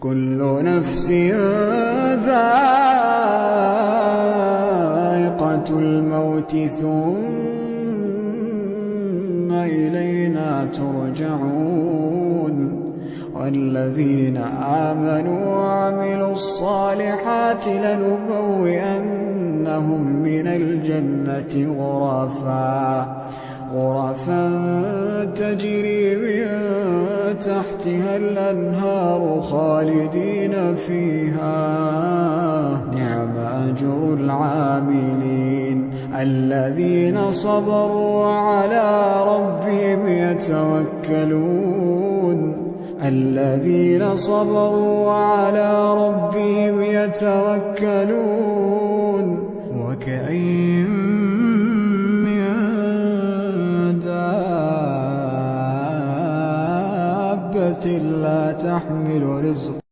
كل نفس ذائقة الموت ثم إلينا ترجعون والذين آمنوا وعملوا الصالحات لنبوئنهم من الجنة غرفا تجري من تحتها الأنهار خالدين فيها نعم أجر العاملين الذين صبروا وعلى ربهم يتوكلون وكأين من دابة لا تحمل رزقها